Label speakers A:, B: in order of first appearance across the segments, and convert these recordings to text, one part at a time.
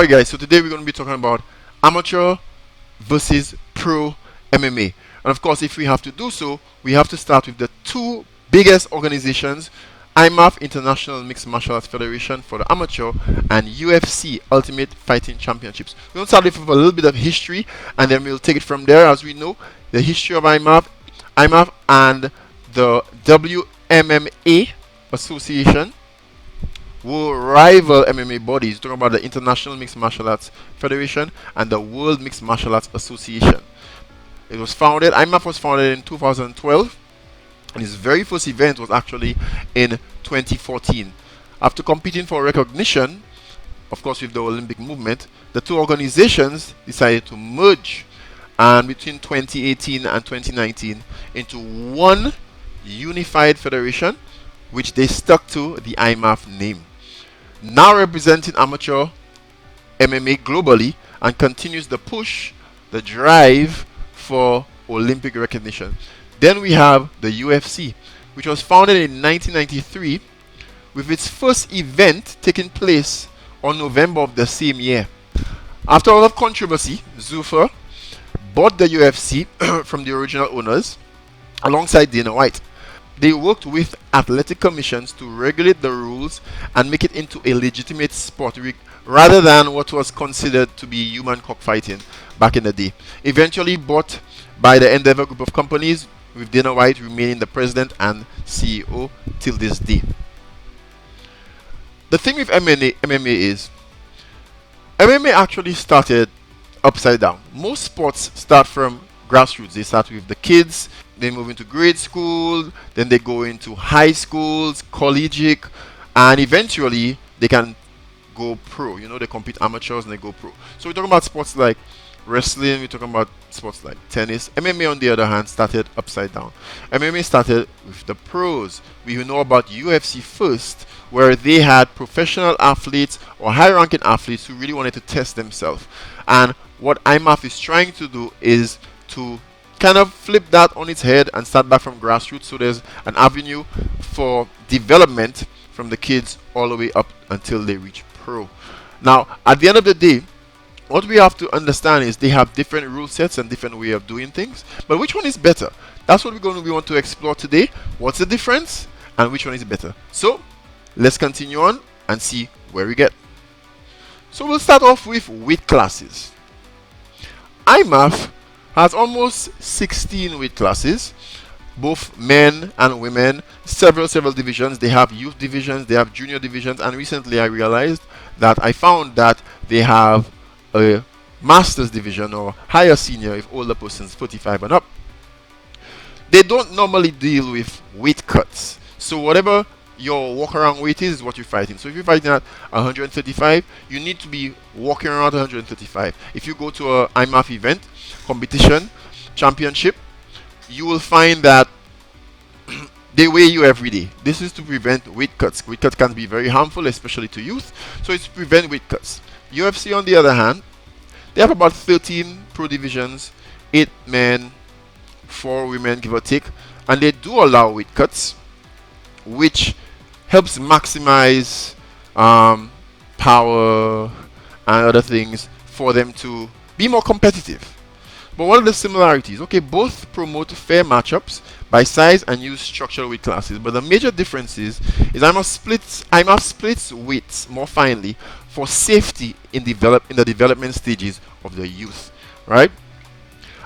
A: Alright guys, so today we're going to be talking about amateur versus pro MMA. And of course, if we have to do so, we have to start with the two biggest organizations, IMAF, International Mixed Martial Arts Federation for the amateur, and UFC, Ultimate Fighting Championships. We're going to start with a little bit of history, and then we'll take it from there. As we know, the history of IMAF and the WMMA Association will rival MMA bodies. Talking about the International Mixed Martial Arts Federation and the World Mixed Martial Arts Association. It was founded, IMAF was founded in 2012, and its very first event was actually in 2014. After competing for recognition, of course with the Olympic movement, the two organizations decided to merge, and between 2018 and 2019 into one unified federation, which they stuck to the IMAF name. Now representing amateur MMA globally, and continues the push, the drive for Olympic recognition. Then we have the UFC, which was founded in 1993, with its first event taking place on November of the same year. After a lot of controversy, Zuffa bought the UFC from the original owners alongside Dana White. They worked with athletic commissions to regulate the rules and make it into a legitimate sport rather than what was considered to be human cockfighting back in the day. Eventually bought by the Endeavor Group of companies, with Dana White remaining the president and CEO till this day. The thing with MMA is, MMA actually started upside down. Most sports start from grassroots. They start with the kids, they move into grade school, then they go into high schools, collegiate, and eventually they can go pro. You know, they compete amateurs and they go pro. So we're talking about sports like wrestling, we're talking about sports like tennis. MMA, on the other hand, started upside down. MMA started with the pros. We know about UFC first, where they had professional athletes or high-ranking athletes who really wanted to test themselves. And what IMAF is trying to do is to kind of flip that on its head and start back from grassroots, so there's an avenue for development from the kids all the way up until they reach pro. Now, at the end of the day, what we have to understand is they have different rule sets and different way of doing things, but which one is better? That's what we want to explore today. What's the difference and which one is better? So let's continue on and see where we get. So we'll start off with weight classes. IMAF has almost 16 weight classes, both men and women, several divisions. They have youth divisions, they have junior divisions, and recently I realized that I found that they have a master's division or higher senior if older persons 45 and up. They don't normally deal with weight cuts, so whatever your walk around weight is what you're fighting. So if you're fighting at 135, you need to be walking around 135. If you go to a IMAF event, competition, championship, you will find that they weigh you every day. This is to prevent weight cuts. Weight cuts can be very harmful, especially to youth, so it's to prevent weight cuts. UFC, on the other hand, they have about 13 pro divisions, 8 men, 4 women, give or take, and they do allow weight cuts, which helps maximize power and other things for them to be more competitive. But what are the similarities? Okay, both promote fair matchups by size and use structural weight classes, but the major difference is IMAF splits weights more finely for safety in the development stages of the youth, right?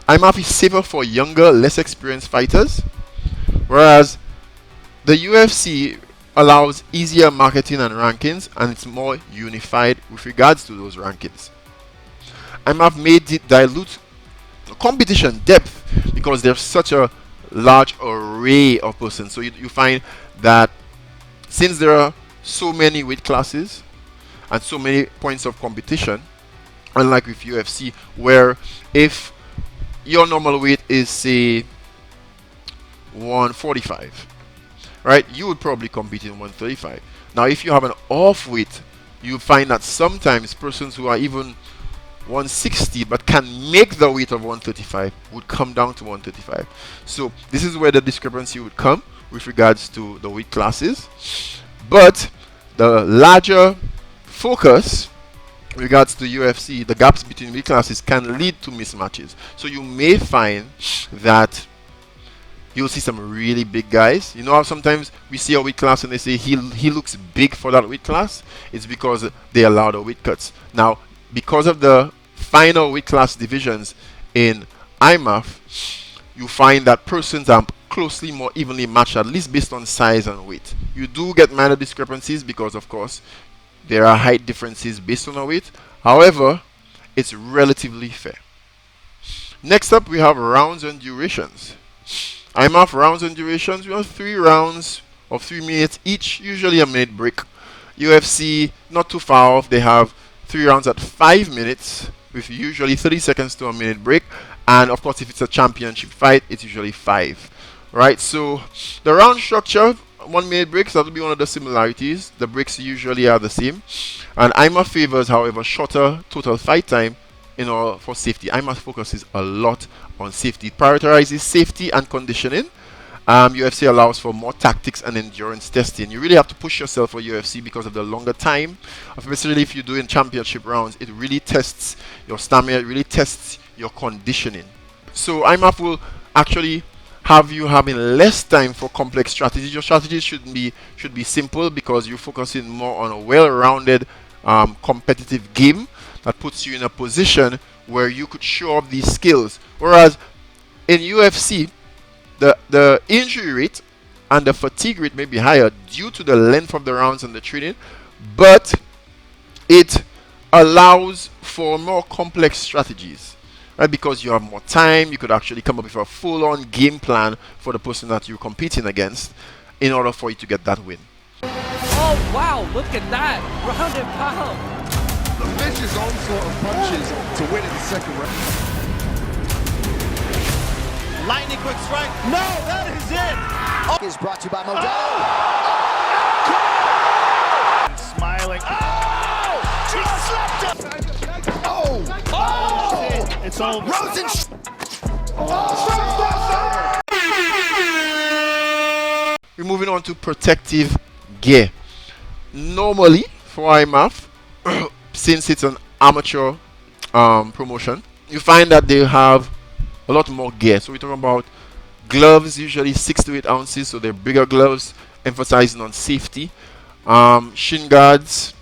A: IMAF is safer for younger, less experienced fighters, whereas the UFC allows easier marketing and rankings, and it's more unified with regards to those rankings. IMAF made it dilute competition depth because there's such a large array of persons. So you find that since there are so many weight classes and so many points of competition, unlike with UFC, where if your normal weight is say 145, right, you would probably compete in 135. Now if you have an off weight, you find that sometimes persons who are even 160 but can make the weight of 135 would come down to 135. So this is where the discrepancy would come with regards to the weight classes. But the larger focus regards to UFC, the gaps between weight classes can lead to mismatches. So you may find that you'll see some really big guys. You know how sometimes we see a weight class and they say he looks big for that weight class? It's because they allow the weight cuts. Now, because of the final weight class divisions in IMAF, you find that persons are closely more evenly matched, at least based on size and weight. You do get minor discrepancies because, of course, there are height differences based on our weight. However, it's relatively fair. Next up, we have rounds and durations. IMAF rounds and durations, we have 3 rounds of 3 minutes each, usually a minute break. UFC, not too far off, they have 3 rounds at 5 minutes, with usually 30 seconds to a minute break. And of course, if it's a championship fight, it's usually 5. Right, so the round structure, 1 minute breaks, that will be one of the similarities. The breaks usually are the same. And IMAF favors, however, shorter total fight time in order for safety. IMAF focuses a lot on safety. It prioritizes safety and conditioning. UFC allows for more tactics and endurance testing. You really have to push yourself for UFC because of the longer time. Especially if you're doing championship rounds, it really tests your stamina, it really tests your conditioning. So IMAF will actually have you having less time for complex strategies. Your strategies should be simple because you're focusing more on a well-rounded competitive game that puts you in a position where you could show off these skills. Whereas in UFC, the injury rate and the fatigue rate may be higher due to the length of the rounds and the training, but it allows for more complex strategies, right? Because you have more time, you could actually come up with a full-on game plan for the person that you're competing against in order for you to get that win.
B: Oh wow, look at that, round and pound.
C: The vicious onslaught of punches to win in the second round.
D: Lightning quick strike. No, that is it.
E: Oh. Is brought to you by Modelo.
D: Oh! Smiling.
E: Oh! Just slapped him. Oh!
D: Oh! It's over.
E: Rosen.
A: We're moving on to protective gear. Normally, for IMAF, since it's an amateur promotion, you find that they have a lot more gear. So we're talking about gloves, usually 6 to 8 ounces, so they're bigger gloves, emphasizing on safety. Shin guards,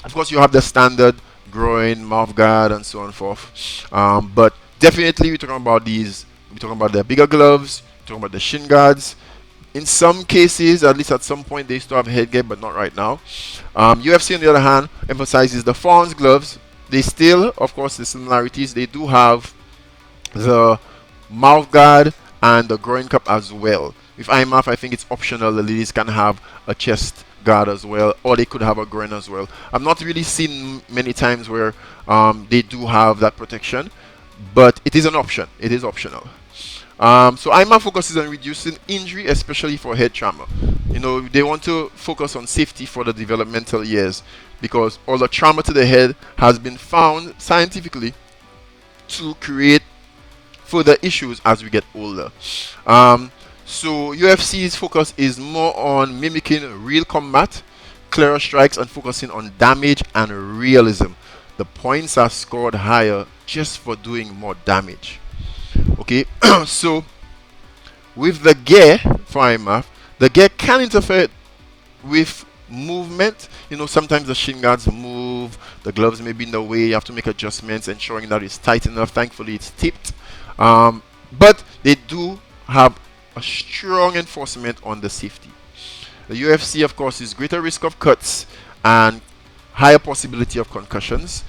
A: of course, you have the standard groin, mouth guard, and so on and forth. But definitely, we're talking about these. We're talking about the bigger gloves. We're talking about the shin guards. In some cases, at least at some point, they still have headgear, but not right now. UFC, on the other hand, emphasizes the fawns gloves. They still, of course, the similarities. They do have the mouth guard and the groin cap as well. With IMAF, I think it's optional. The ladies can have a chest guard as well, or they could have a groin as well. I've not really seen many times where they do have that protection, but it is an option. It is optional. So IMAF focuses on reducing injury, especially for head trauma. You know, they want to focus on safety for the developmental years because all the trauma to the head has been found scientifically to create further issues as we get older. So UFC's focus is more on mimicking real combat, clearer strikes, and focusing on damage and realism. The points are scored higher just for doing more damage. Okay, so with the gear for IMAF, the gear can interfere with movement. You know, sometimes the shin guards move, the gloves may be in the way, you have to make adjustments, ensuring that it's tight enough. Thankfully, it's tipped. But they do have a strong enforcement on the safety. The UFC, of course, is greater risk of cuts and higher possibility of concussions.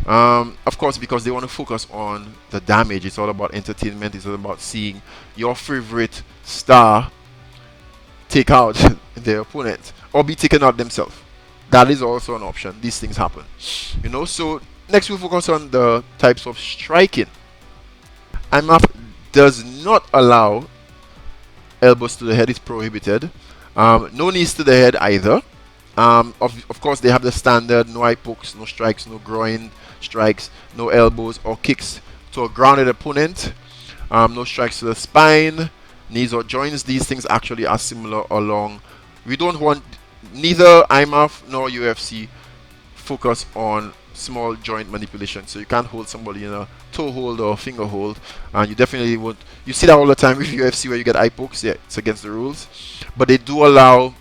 A: Of course, because they want to focus on the damage. It's all about entertainment. It's all about seeing your favorite star take out their opponent or be taken out themselves. That is also an option. These things happen. You know, so next we'll focus on the types of striking. IMAF does not allow elbows to the head. It's prohibited. No knees to the head either. Of course, they have the standard no eye pokes, no strikes, no groin strikes, no elbows or kicks to a grounded opponent, no strikes to the spine, knees or joints. These things actually are similar along. We don't want neither IMAF nor UFC focus on small joint manipulation. So you can't hold somebody in a toe hold or finger hold, and you definitely won't. You see that all the time with UFC where you get eye pokes. Yeah, it's against the rules, but they do allow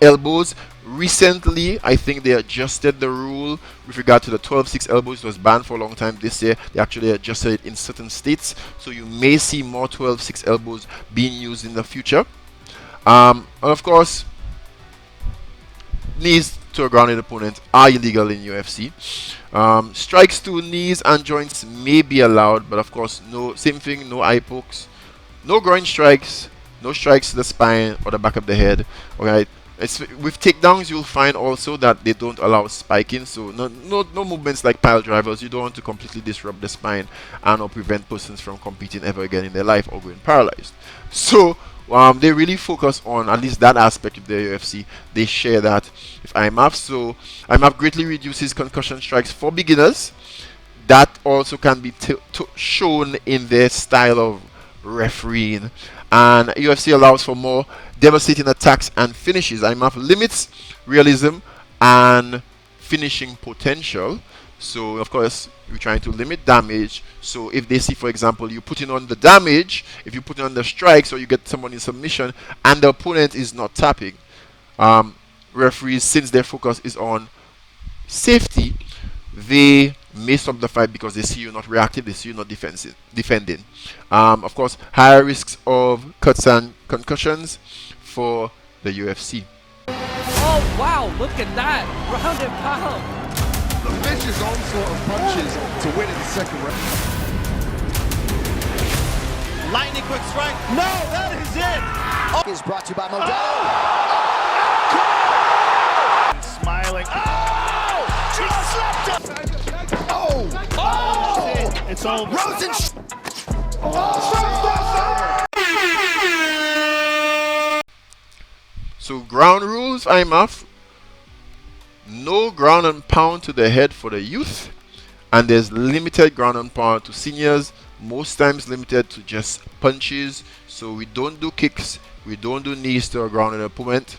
A: elbows. Recently, I think they adjusted the rule with regard to the 12-6 elbows. It was banned for a long time. This year, they actually adjusted it in certain states, so you may see more 12-6 elbows being used in the future. And of course, knees to a grounded opponent are illegal in UFC. Strikes to knees and joints may be allowed, but of course, no, same thing, no eye pokes, no groin strikes, no strikes to the spine or the back of the head. Alright. With takedowns, you'll find also that they don't allow spiking, so no movements like pile drivers. You don't want to completely disrupt the spine and or prevent persons from competing ever again in their life or going paralyzed. So they really focus on at least that aspect of the UFC. They share that with IMAF. So IMAF greatly reduces concussion strikes for beginners. That also can be shown in their style of refereeing. And UFC allows for more devastating attacks and finishes. IMAF limits realism and finishing potential. So of course we're trying to limit damage. So if they see, for example, you putting on the damage, if you put on the strikes or you get someone in submission and the opponent is not tapping, referees, since their focus is on safety, they may stop the fight because they see you not reactive, they see you not defending. Of course, higher risks of cuts and concussions for the UFC.
B: Oh, wow, look at that. Round and pound.
C: The vicious onslaught of punches to win in the second round.
D: Lightning quick strike. No, that is it.
E: Is brought to you by Modelo.
D: Smiling. Oh! Just slapped him. Oh! It's over.
A: So ground rules, IMAF. No ground and pound to the head for the youth, and there's limited ground and pound to seniors, most times limited to just punches. So we don't do kicks, we don't do knees to a grounded opponent.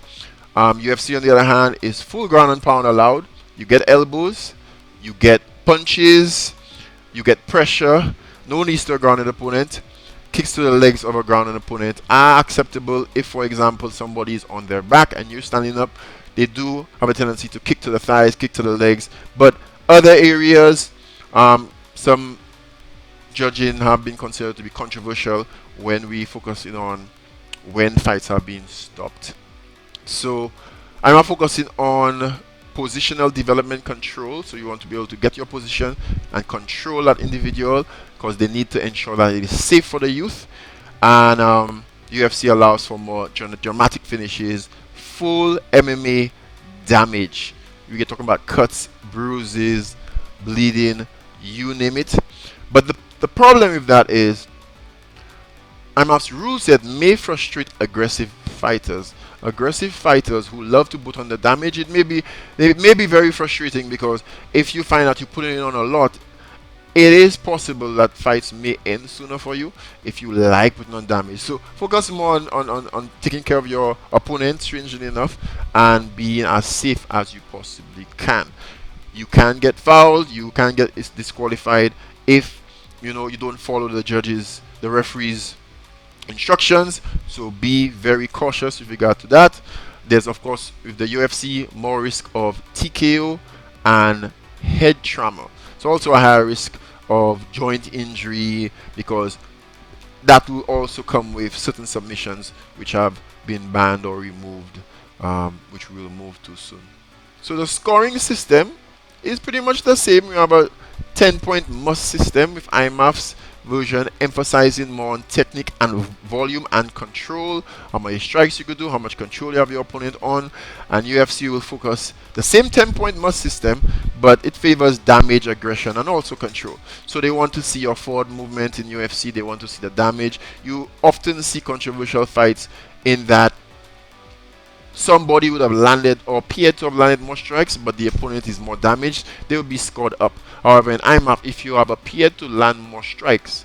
A: UFC on the other hand is full ground and pound allowed. You get elbows, you get punches, you get pressure, no knees to a grounded opponent. Kicks to the legs of a grounded opponent are acceptable if, for example, somebody is on their back and you're standing up. They do have a tendency to kick to the thighs, kick to the legs, but other areas, some judging have been considered to be controversial when we focus in on when fights are being stopped. So I'm focusing on positional development control. So you want to be able to get your position and control that individual because they need to ensure that it is safe for the youth. And UFC allows for more dramatic finishes, full MMA damage. We get talking about cuts, bruises, bleeding, you name it. But the problem with that is IMAF's rule set may frustrate aggressive fighters. Aggressive fighters who love to put on the damage, it may be very frustrating because if you find out you're putting it on a lot, it is possible that fights may end sooner for you if you like putting on damage. So focus more on taking care of your opponent, strangely enough, and being as safe as you possibly can. You can get fouled, you can get disqualified if you don't follow the referees instructions. So be very cautious with regard to that. There's of course with the UFC more risk of TKO and head trauma. It's also a higher risk of joint injury because that will also come with certain submissions which have been banned or removed, which we will move to soon. So the scoring system is pretty much the same. We have a 10-point must system with IMAF's version emphasizing more on technique and volume and control, how many strikes you could do, how much control you have your opponent on. And UFC will focus the same 10-point must system, but it favors damage, aggression, and also control. So they want to see your forward movement in UFC, they want to see the damage. You often see controversial fights in that somebody would have landed or appeared to have landed more strikes, but the opponent is more damaged. They will be scored up. However, in IMAF, if you have appeared to land more strikes,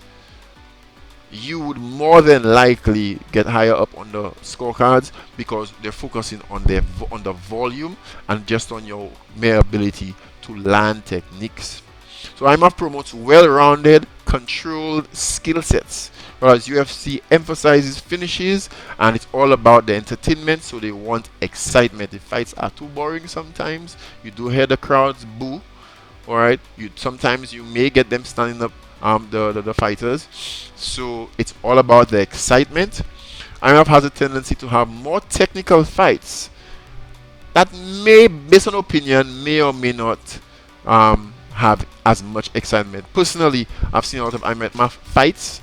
A: you would more than likely get higher up on the scorecards because they're focusing on the volume and just on your mere ability to land techniques. So IMAF promotes well-rounded, controlled skill sets, whereas UFC emphasizes finishes and it's all about the entertainment, so they want excitement. The fights are too boring sometimes. You do hear the crowds boo, alright? Sometimes you may get them standing up, the fighters. So it's all about the excitement. IMAF has a tendency to have more technical fights that may, based on opinion, may or may not have as much excitement. Personally, I've seen a lot of IMAF fights.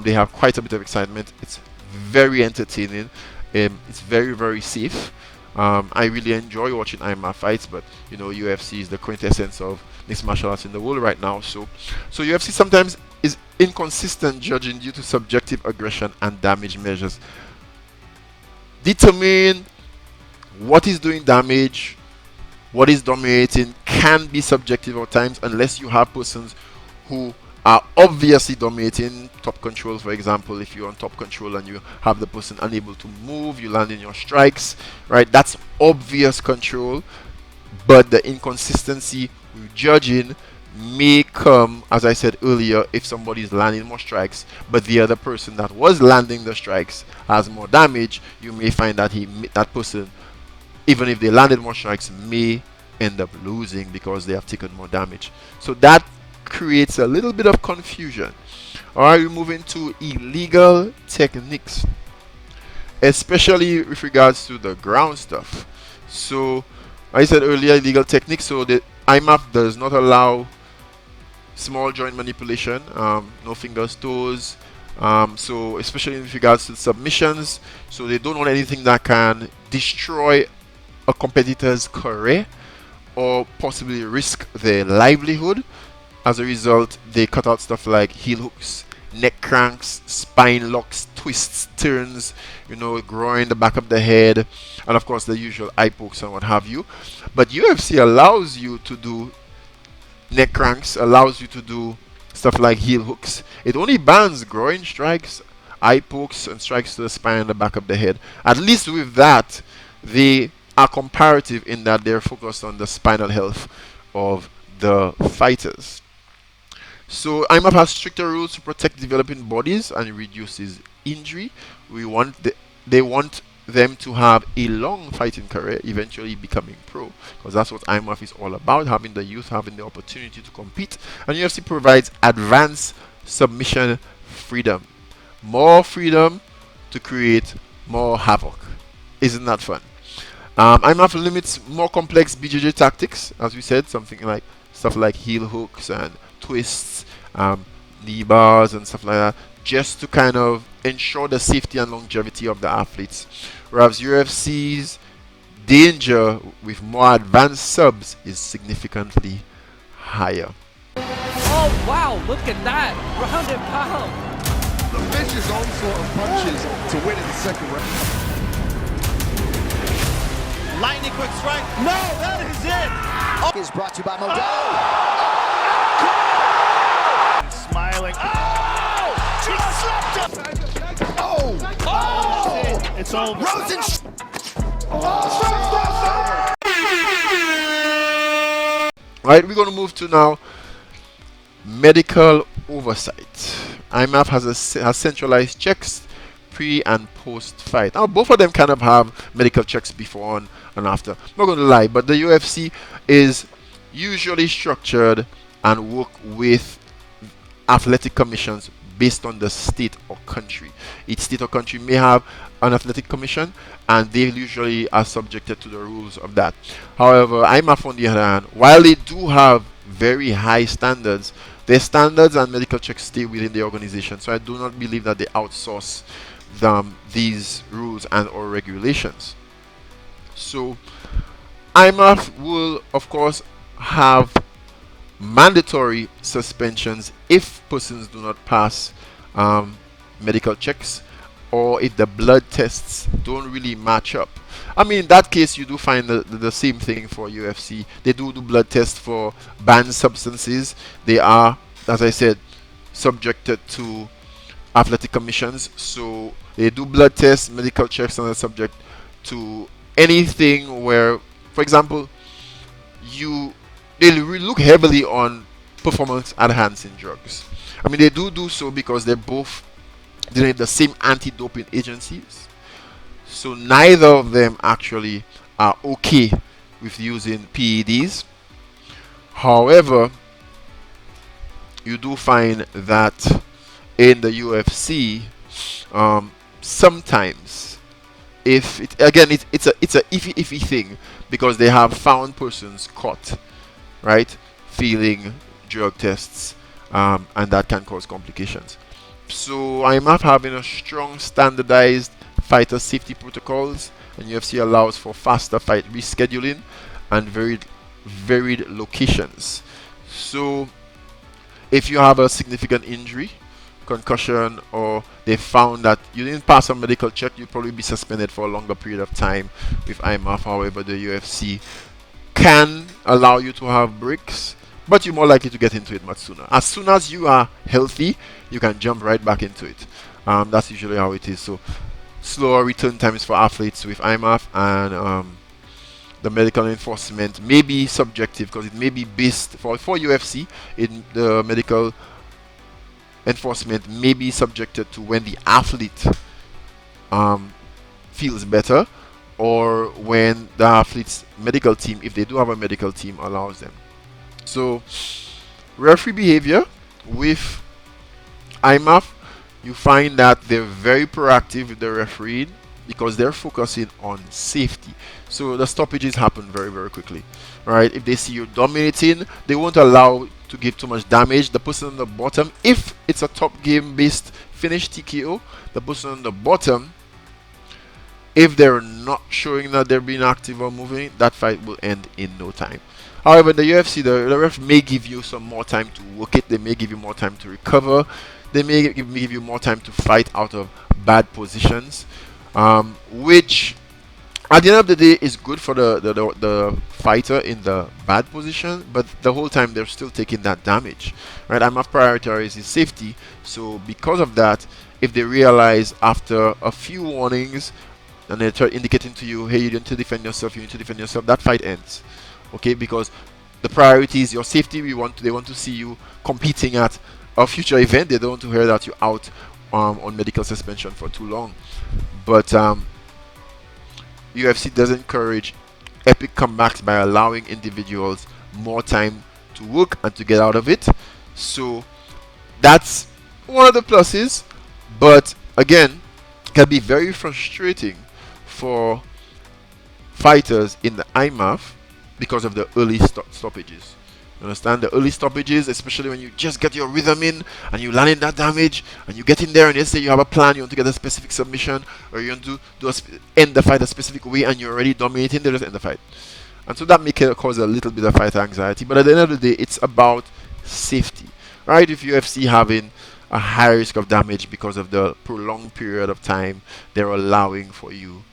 A: They have quite a bit of excitement. It's very entertaining. It's very, very safe. I really enjoy watching IMAF fights, but you know, UFC is the quintessence of mixed martial arts in the world right now. So UFC sometimes is inconsistent judging due to subjective aggression and damage measures. Determine what is doing damage, what is dominating can be subjective at times, unless you have persons who are obviously dominating. Top control, for example, if you're on top control and you have the person unable to move, you land in your strikes, right? That's obvious control, but the inconsistency with judging may come, as I said earlier, if somebody is landing more strikes but the other person that was landing the strikes has more damage. You may find that that person, even if they landed more strikes, may end up losing because they have taken more damage. So that creates a little bit of confusion. Alright, we move into illegal techniques, especially with regards to the ground stuff. So I said earlier, illegal techniques. So the IMAF does not allow small joint manipulation, no fingers, toes. So especially with regards to submissions, so they don't want anything that can destroy a competitor's career or possibly risk their livelihood. As a result, they cut out stuff like heel hooks, neck cranks, spine locks, twists, turns, you know, groin, the back of the head, and of course the usual eye pokes and what have you. But UFC allows you to do neck cranks, allows you to do stuff like heel hooks. It only bans groin strikes, eye pokes, and strikes to the spine and the back of the head. At least with that, they are comparative in that they're focused on the spinal health of the fighters. So IMAF has stricter rules to protect developing bodies and reduces injury. They want them to have a long fighting career, eventually becoming pro, because that's what IMAF is all about, having the youth having the opportunity to compete. And UFC provides advanced submission freedom, more freedom to create more havoc. Isn't that fun? IMAF limits more complex BJJ tactics, as we said, something like stuff like heel hooks and twists, knee bars and stuff like that, just to kind of ensure the safety and longevity of the athletes. Whereas UFC's danger with more advanced subs is significantly higher.
B: Oh, wow, look at that. Ground and pound.
C: The vicious onslaught of punches to win in the second round.
D: Lightning quick strike. No, that is it.
E: Is brought to you by Modelo.
D: Smiling. It's over.
A: Right, we're going to move to now medical oversight. IMAF has centralized checks pre and post fight. Now both of them kind of have medical checks before and after. I'm not going to lie, but the UFC is usually structured and work with athletic commissions based on the state or country. Each state or country may have an athletic commission, and they usually are subjected to the rules of that. However, IMAF, on the other hand, while they do have very high standards, their standards and medical checks stay within the organization. So I do not believe that they outsource these rules and or regulations. So IMAF will of course have mandatory suspensions if persons do not pass medical checks, or if the blood tests don't really match up. I mean, in that case, you do find the same thing for UFC. They do blood tests for banned substances. They are, as I said, subjected to athletic commissions. So they do blood tests, medical checks, and are subject to anything where, for example, you they look heavily on performance enhancing drugs. I mean, they do so because they're both dealing with the same anti-doping agencies. So neither of them actually are okay with using PEDs. However, you do find that in the UFC, sometimes, if it again, it's a iffy thing, because they have found persons caught, right, feeling drug tests, and that can cause complications. So I'm not having a strong standardized fighter safety protocols, and UFC allows for faster fight rescheduling and varied locations. So if you have a significant injury, concussion, or they found that you didn't pass a medical check, you'll probably be suspended for a longer period of time with IMAF. However, the UFC can allow you to have breaks, but you're more likely to get into it much sooner. As soon as you are healthy, you can jump right back into it. That's usually how it is. So slower return times for athletes with IMAF, and the medical enforcement may be subjective, because it may be based for UFC. The medical enforcement may be subjected to when the athlete feels better, or when the athlete's medical team, if they do have a medical team, allows them. So referee behavior with IMAF, you find that they're very proactive with the refereeing, because they're focusing on safety. So the stoppages happen very quickly, right? If they see you dominating, they won't allow to give too much damage. The person on the bottom, if it's a top game based finish TKO, the person on the bottom, if they're not showing that they're being active or moving, that fight will end in no time. However, in the UFC, the ref may give you some more time to work it. They may give you more time to recover. They may give you more time to fight out of bad positions, which at the end of the day is good for the fighter in the bad position, but the whole time they're still taking that damage, right? I'm not prioritizing safety. So because of that, if they realize after a few warnings and they start indicating to you, hey, you need to defend yourself, that fight ends, okay? Because the priority is your safety. They want to see you competing at a future event. They don't want to hear that you're out on medical suspension for too long. But UFC does encourage epic comebacks by allowing individuals more time to work and to get out of it. So that's one of the pluses, but again, it can be very frustrating for fighters in the IMAF because of the early stoppages. You understand? The early stoppages, especially when you just get your rhythm in and you land in that damage and you get in there, and let's say you have a plan, you want to get a specific submission, or you want to end the fight a specific way, and you're already dominating, they just end the fight. And so that may cause a little bit of fight anxiety, but at the end of the day, it's about safety, right? If UFC having a high risk of damage because of the prolonged period of time, they're allowing for you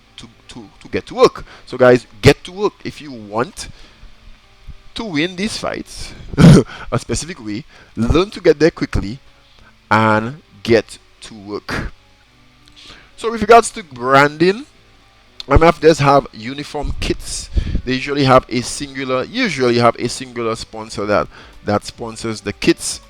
A: to get to work. So guys, get to work. If you want to win these fights a specific way, learn to get there quickly and get to work. So with regards to branding, MF does have uniform kits. They usually have a singular sponsor that sponsors the kits.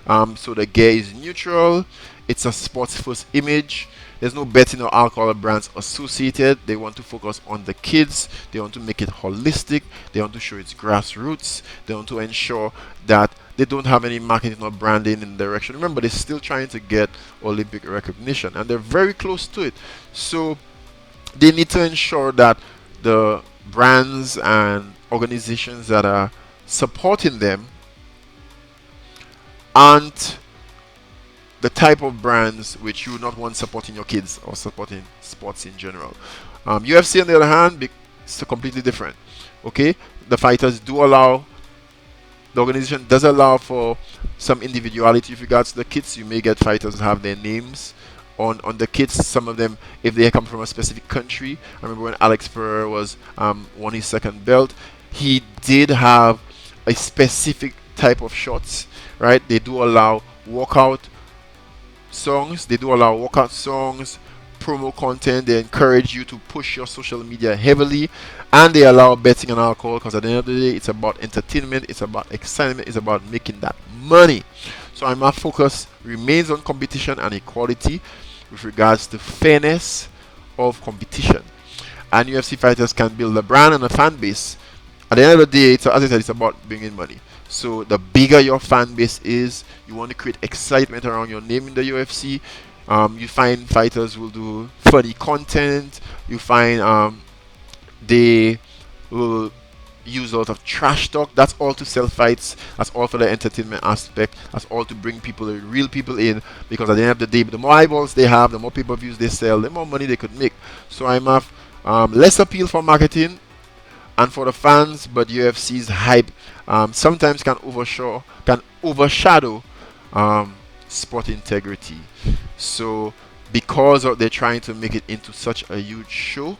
A: So the gear is neutral. It's a sports first image. There's no betting or alcohol brands associated. They want to focus on the kids. They want to make it holistic. They want to show its grassroots. They want to ensure that they don't have any marketing or branding in the direction. Remember, they're still trying to get Olympic recognition, and they're very close to it. So they need to ensure that the brands and organizations that are supporting them aren't the type of brands which you would not want supporting your kids or supporting sports in general. UFC, on the other hand, it's completely different. Okay, the fighters do allow, the organization does allow for some individuality with regards to the kits. You may get fighters that have their names on the kits. Some of them, if they come from a specific country. I remember when Alex Pereira was won his second belt, he did have a specific type of shots, right? They do allow walkout songs, promo content. They encourage you to push your social media heavily, and they allow betting on alcohol, because at the end of the day, it's about entertainment, it's about excitement, it's about making that money. So my focus remains on competition and equality with regards to fairness of competition. And UFC fighters can build a brand and a fan base. At the end of the day, as I said, it's about bringing money. So the bigger your fan base is, you want to create excitement around your name in the UFC. You find fighters will do funny content. You find they will use a lot of trash talk. That's all to sell fights. That's all for the entertainment aspect. That's all to bring people, real people in. Because at the end of the day, the more eyeballs they have, the more pay-per-views they sell, the more money they could make. So I'm have less appeal for marketing and for the fans, but UFC's hype sometimes can overshadow sport integrity. So because they're trying to make it into such a huge show,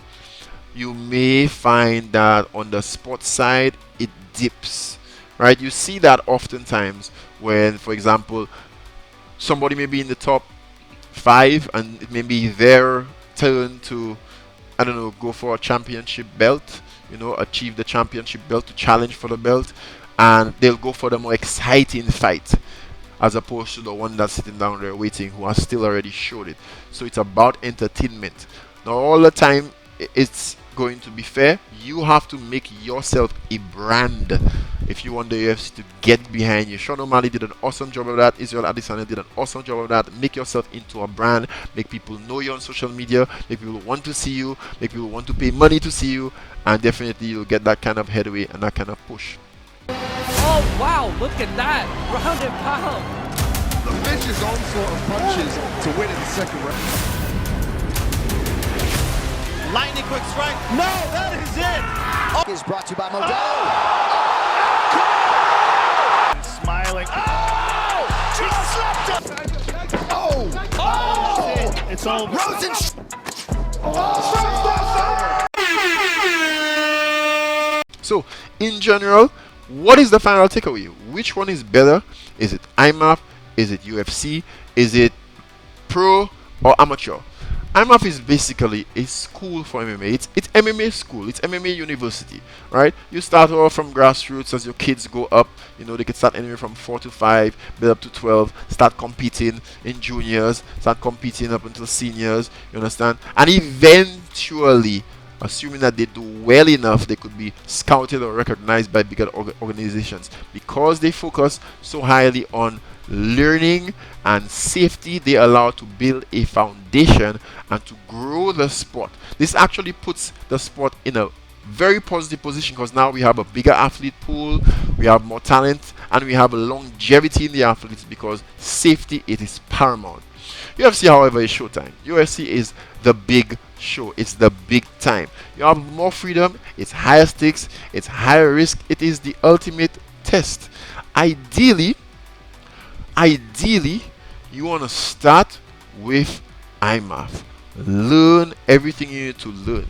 A: you may find that on the sports side it dips, right? You see that oftentimes when, for example, somebody may be in the top 5 and it may be their turn to, I don't know, go for a championship belt, achieve the championship belt, to challenge for the belt, and they'll go for the more exciting fight as opposed to the one that's sitting down there waiting, who has still already showed it. So it's about entertainment. Now all the time it's going to be fair. You have to make yourself a brand if you want the UFC to get behind you. Sean O'Malley did an awesome job of that. Israel Adesanya did an awesome job of that. Make yourself into a brand. Make people know you on social media. Make people want to see you. Make people want to pay money to see you. And definitely you'll get that kind of headway and that kind of push.
B: Oh, wow, look at that. Round and pound.
C: The vicious onslaught of punches to win in the second round.
D: Lightning quick strike. No, that is it.
E: Is brought to you by Modelo.
D: Smiling.
C: It's over.
A: So, in general, what is the final takeaway? Which one is better? Is it IMAF? Is it UFC? Is it pro or amateur? IMAF is basically a school for MMA. It's MMA school. It's MMA university, right? You start off from grassroots as your kids go up. They can start anywhere from 4 to 5, build up to 12, start competing in juniors, start competing up until seniors, you understand? And eventually, assuming that they do well enough, they could be scouted or recognized by bigger organizations. Because they focus so highly on learning and safety, they allow to build a foundation and to grow the sport. This actually puts the sport in a very positive position, because now we have a bigger athlete pool, we have more talent, and we have a longevity in the athletes, because safety, it is paramount. UFC, however, is showtime. UFC is the big show. It's the big time. You have more freedom. It's higher stakes. It's higher risk. It is the ultimate test. Ideally, you want to start with IMAF. Learn everything you need to learn.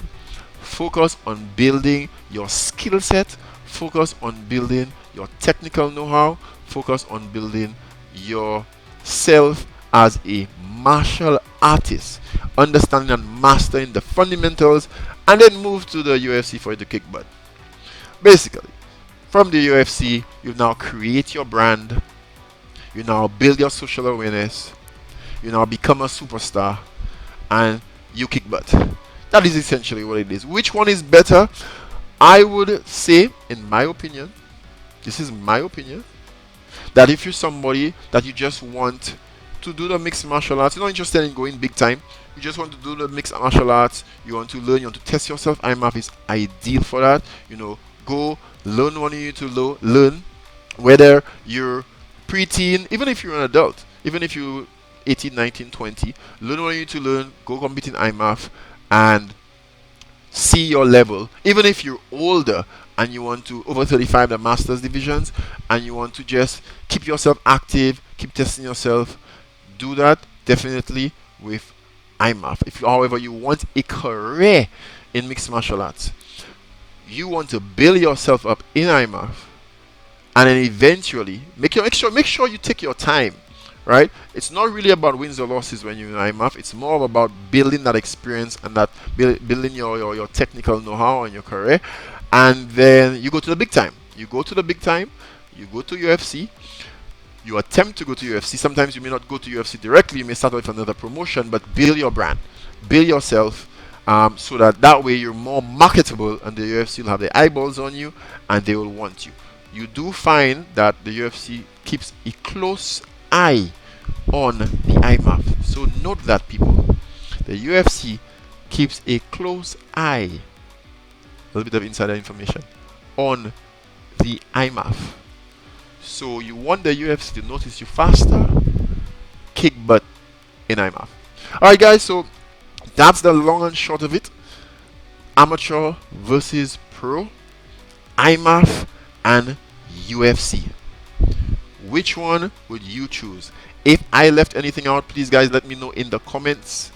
A: Focus on building your skill set. Focus on building your technical know-how. Focus on building yourself as a martial artist, understanding and mastering the fundamentals, and then move to the UFC for you to kick butt. Basically, from the UFC, you now create your brand, you now build your social awareness, you now become a superstar, and you kick butt. That is essentially what it is. Which one is better? I would say, in my opinion, this is my opinion, that if you're somebody that you just want to do the mixed martial arts, you're not interested in going big time, you just want to do the mixed martial arts, you want to learn, you want to test yourself, IMAF is ideal for that. Go learn what you need to learn, whether you're preteen, even if you're an adult, even if you're 18, 19, 20, learn what you need to learn, go compete in IMAF and see your level. Even if you're older and you want to over 35 the masters divisions and you want to just keep yourself active, keep testing yourself, do that definitely with IMAF. If however you want a career in mixed martial arts, you want to build yourself up in IMAF, and then eventually make sure you take your time, right? It's not really about wins or losses when you're in IMAF. It's more about building that experience and that building your technical know-how and your career. And then you go to the big time. You go to the big time. You go to UFC. You attempt to go to UFC. Sometimes you may not go to UFC directly. You may start with another promotion, but build your brand, build yourself, so that way you're more marketable, and the UFC will have their eyeballs on you, and they will want you. You do find that the UFC keeps a close eye on the IMAF. So note that, people. The UFC keeps a close eye, a little bit of insider information, on the IMAF. So you want the UFC to notice you faster, kick butt in IMAF. Alright guys, so that's the long and short of it. Amateur versus pro, IMAF and UFC. Which one would you choose? If I left anything out, please guys let me know in the comments.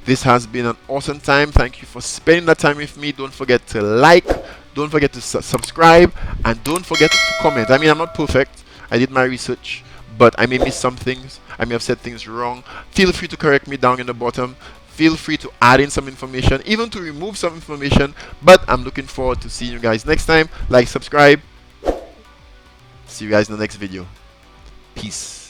A: This has been an awesome time. Thank you for spending that time with me. Don't forget to like, don't forget to subscribe, and don't forget to comment. I mean, I'm not perfect. I did my research, but I may miss some things. I may have said things wrong. Feel free to correct me down in the bottom. Feel free to add in some information, even to remove some information. But I'm looking forward to seeing you guys next time. Like, subscribe. See you guys in the next video. Peace.